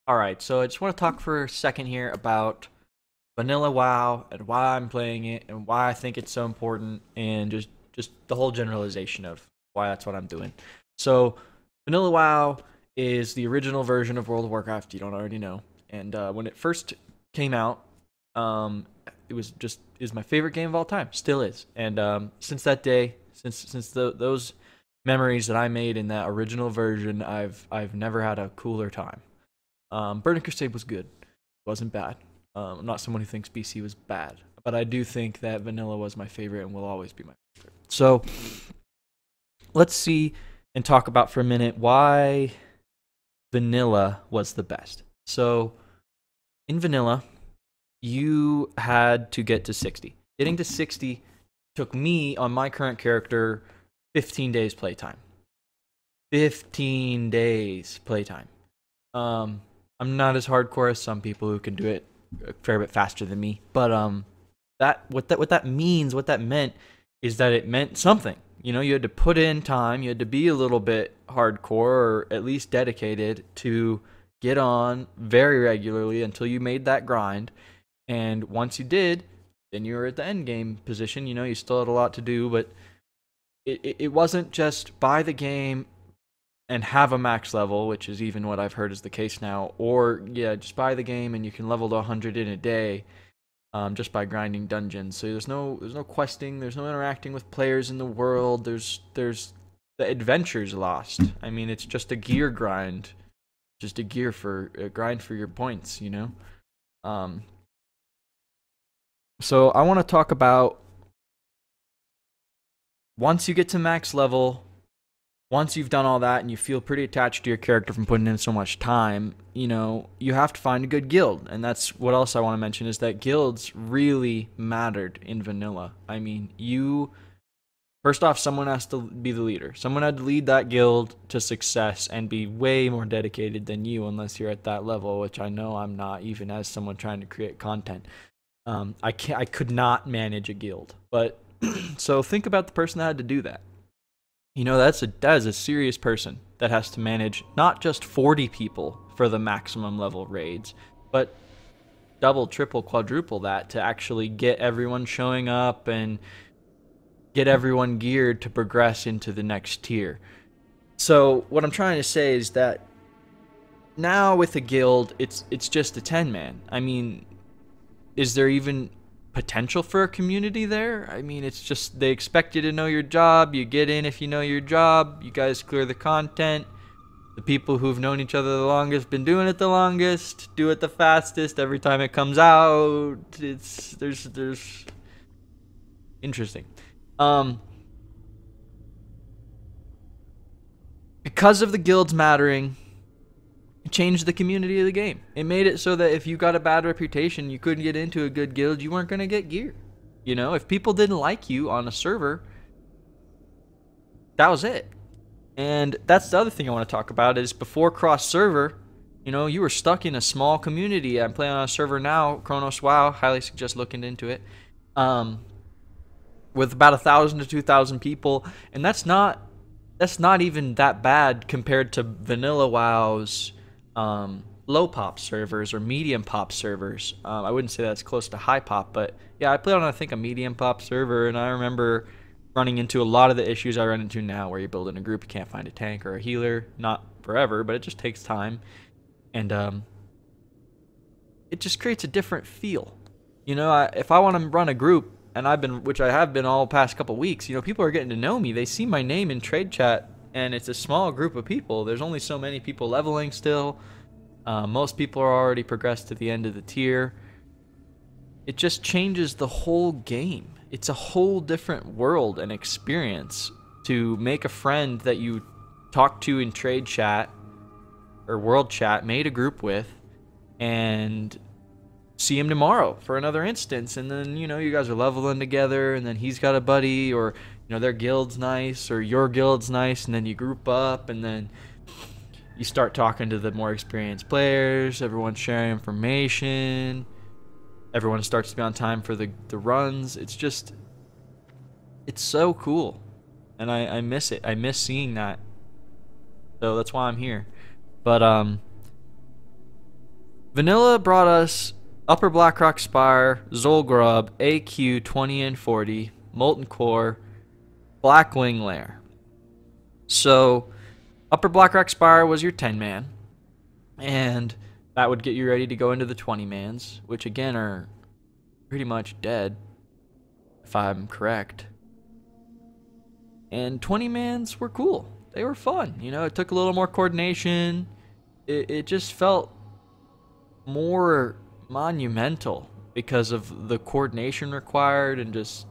Alright, so I just want to talk for a second here about Vanilla WoW and why I'm playing it and why I think it's so important and just the whole generalization of why that's what I'm doing. So, Vanilla WoW is the original version of World of Warcraft, you don't already know. And when it first came out, it was just is my favorite game of all time, still is. And since that day, those memories that I made in that original version, I've never had a cooler time. Burning Crusade was good. It wasn't bad. I'm not someone who thinks BC was bad, but I do think that Vanilla was my favorite and will always be my favorite. So let's see and talk about for a minute why Vanilla was the best. So in Vanilla, you had to get to 60. Getting to 60 took me, on my current character, 15 days playtime. 15 days playtime. I'm not as hardcore as some people who can do it a fair bit faster than me, but what that meant is that it meant something. You know, you had to put in time, you had to be a little bit hardcore or at least dedicated to get on very regularly until you made that grind. And once you did, then you were at the end game position. You know, you still had a lot to do, but it wasn't just buy the game and have a max level, which is even what I've heard is the case now, or yeah, just buy the game and you can level to 100 in a day, just by grinding dungeons. So there's no questing, there's no interacting with players in the world. There's the adventure's lost. I mean, it's just a gear grind, just a grind for your points, you know. So I want to talk about once you get to max level. Once you've done all that and you feel pretty attached to your character from putting in so much time, you know, you have to find a good guild. And that's what else I want to mention is that guilds really mattered in Vanilla. I mean, first off, someone has to be the leader. Someone had to lead that guild to success and be way more dedicated than you, unless you're at that level, which I know I'm not, even as someone trying to create content. I could not manage a guild. But so think about the person that had to do that. You know, that is a serious person that has to manage not just 40 people for the maximum level raids, but double, triple, quadruple that to actually get everyone showing up and get everyone geared to progress into the next tier. So what I'm trying to say is that now with a guild, it's just a 10-man. I mean, is there even potential for a community there? I mean, it's just they expect you to know your job. You get in if you know your job. You guys clear the content. The people who've known each other the longest, been doing it the longest, do it the fastest every time it comes out. There's interesting. Because of the guilds mattering, changed the community of the game. It made it so that if you got a bad reputation, you couldn't get into a good guild, you weren't going to get gear. You know, if people didn't like you on a server, that was it. And that's the other thing I want to talk about is before cross-server, you know, you were stuck in a small community. I'm playing on a server now, Chronos WoW, highly suggest looking into it, with about 1,000 to 2,000 people, and that's not even that bad compared to Vanilla WoW's low pop servers or medium pop servers. I wouldn't say that's close to high pop, but yeah, I played on I think a medium pop server, and I remember running into a lot of the issues I run into now, where you build in a group, you can't find a tank or a healer, not forever, but it just takes time, and it just creates a different feel. You know, if I want to run a group, and which I have been all past couple weeks, you know, people are getting to know me. They see my name in trade chat, and it's a small group of people. There's only so many people leveling still. Most people are already progressed to the end of the tier. It just changes the whole game. It's a whole different world and experience to make a friend that you talk to in trade chat or world chat, made a group with, and see him tomorrow for another instance, and then, you know, you guys are leveling together, and then he's got a buddy, or, you know, their guild's nice, or your guild's nice, and then you group up, and then you start talking to the more experienced players, everyone's sharing information, everyone starts to be on time for the runs. It's so cool, and I miss it. I miss seeing that, so that's why I'm here. But Vanilla brought us Upper Blackrock Spire, Zolgrub, AQ 20 and 40, Molten Core, Blackwing Lair. So, Upper Blackrock Spire was your 10-man, and that would get you ready to go into the 20-mans, which again are pretty much dead, if I'm correct. And 20-mans were cool. They were fun. You know, it took a little more coordination. It just felt more monumental because of the coordination required, and just,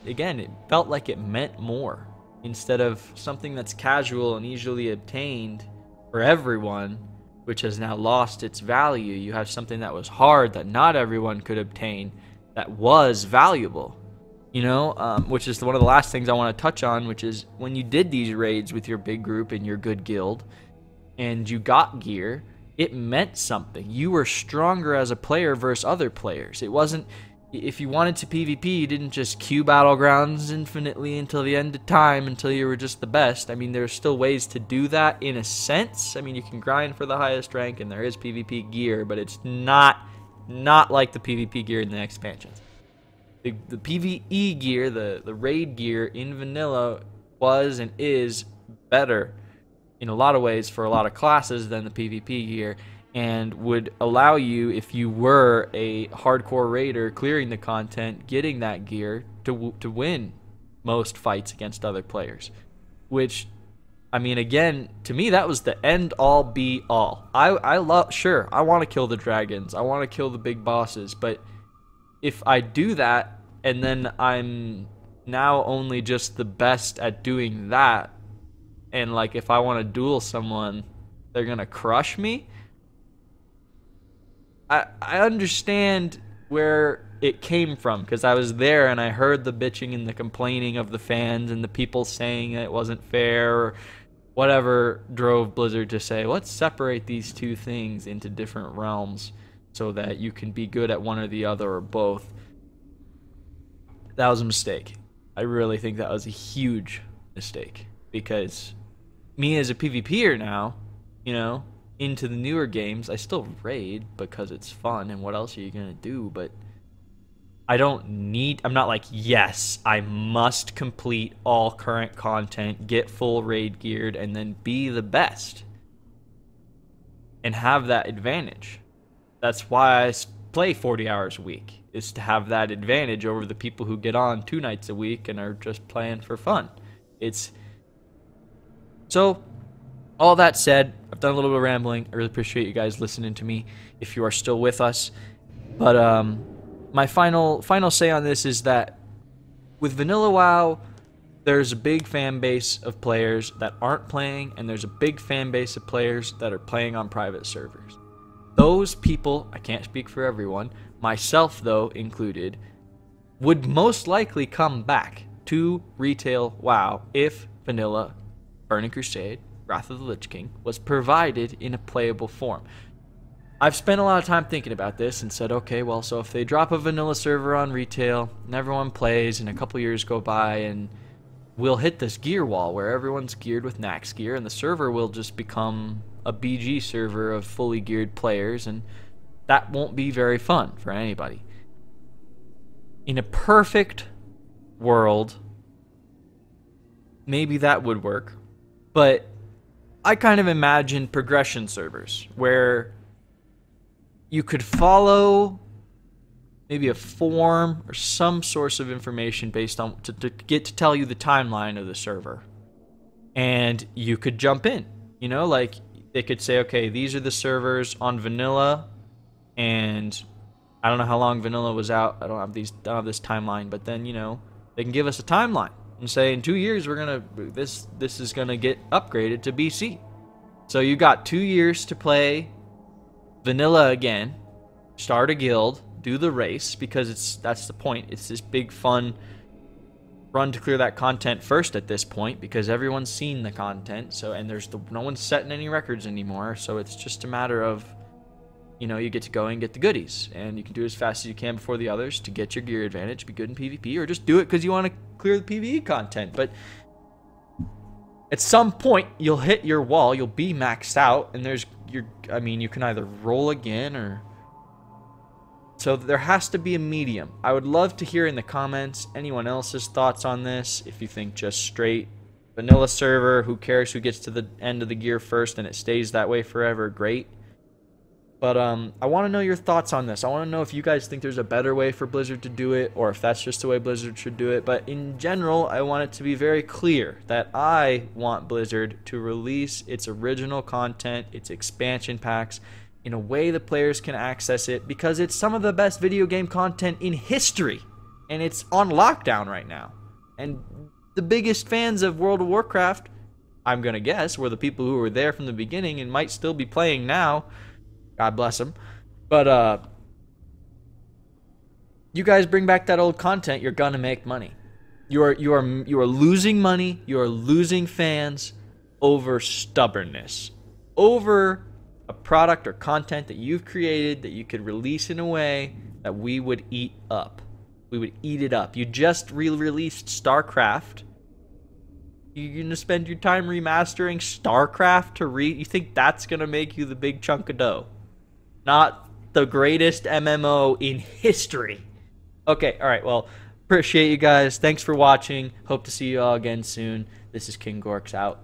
again, it felt like it meant more instead of something that's casual and easily obtained for everyone, which has now lost its value. You have something that was hard that not everyone could obtain that was valuable, you know, which is one of the last things I want to touch on, which is when you did these raids with your big group and your good guild and you got gear, it meant something. You were stronger as a player versus other players. It wasn't, if you wanted to PvP, you didn't just queue Battlegrounds infinitely until the end of time, until you were just the best. I mean, there's still ways to do that in a sense. I mean, you can grind for the highest rank, and there is PvP gear, but it's not like the PvP gear in the expansions. The PvE gear, the raid gear in vanilla was and is better in a lot of ways for a lot of classes than the PvP gear, and would allow you, if you were a hardcore raider clearing the content, getting that gear to win most fights against other players. Which, I mean, again, to me, that was the end all be all. I love, sure, I want to kill the dragons, I want to kill the big bosses, but if I do that and then I'm now only just the best at doing that, and like if I want to duel someone, they're gonna crush me. I understand where it came from, because I was there and I heard the bitching and the complaining of the fans and the people saying it wasn't fair, or whatever drove Blizzard to say, let's separate these two things into different realms so that you can be good at one or the other or both. That was a mistake. I really think that was a huge mistake, because me as a PvPer now, you know, into the newer games, I still raid because it's fun and what else are you gonna do, but I'm not like, yes, I must complete all current content, get full raid geared, and then be the best and have that advantage. That's why I play 40 hours a week, is to have that advantage over the people who get on 2 nights a week and are just playing for fun. So, all that said, I've done a little bit of rambling. I really appreciate you guys listening to me, if you are still with us. But my final say on this is that with Vanilla WoW, there's a big fan base of players that aren't playing, and there's a big fan base of players that are playing on private servers. Those people, I can't speak for everyone, myself though included, would most likely come back to retail WoW if Vanilla, Burning Crusade, Wrath of the Lich King was provided in a playable form. I've spent a lot of time thinking about this and said, okay, well, so if they drop a vanilla server on retail and everyone plays and a couple years go by, and we'll hit this gear wall where everyone's geared with Nax gear and the server will just become a BG server of fully geared players, and that won't be very fun for anybody. In a perfect world, maybe that would work, but I kind of imagine progression servers where you could follow maybe a form or some source of information based on to get to tell you the timeline of the server, and you could jump in. You know, like they could say, okay, these are the servers on vanilla, and I don't know how long vanilla was out. I don't have this timeline, but then, you know, they can give us a timeline and say in 2 years this is gonna get upgraded to BC. So you got 2 years to play vanilla again, start a guild, do the race, because that's the point. It's this big fun run to clear that content first at this point, because everyone's seen the content. So, and no one's setting any records anymore. So it's just a matter of, you know, you get to go and get the goodies, and you can do it as fast as you can before the others to get your gear advantage, be good in PvP, or just do it because you want to clear the PvE content. But at some point, you'll hit your wall, you'll be maxed out, and there's I mean, you can either roll again or. So there has to be a medium. I would love to hear in the comments anyone else's thoughts on this. If you think just straight vanilla server, who cares who gets to the end of the gear first and it stays that way forever, great. But I want to know your thoughts on this. I want to know if you guys think there's a better way for Blizzard to do it, or if that's just the way Blizzard should do it. But in general, I want it to be very clear that I want Blizzard to release its original content, its expansion packs, in a way the players can access it, because it's some of the best video game content in history, and it's on lockdown right now. And the biggest fans of World of Warcraft, I'm gonna guess, were the people who were there from the beginning and might still be playing now. God bless them. But you guys bring back that old content, you're gonna make money. You are losing money, you are losing fans over stubbornness, over a product or content that you've created that you could release in a way that we would eat up. We would eat it up. You just re-released StarCraft. You're gonna spend your time remastering StarCraft to you think that's gonna make you the big chunk of dough? Not the greatest MMO in history. Okay, alright, well, appreciate you guys. Thanks for watching. Hope to see you all again soon. This is King Gorks out.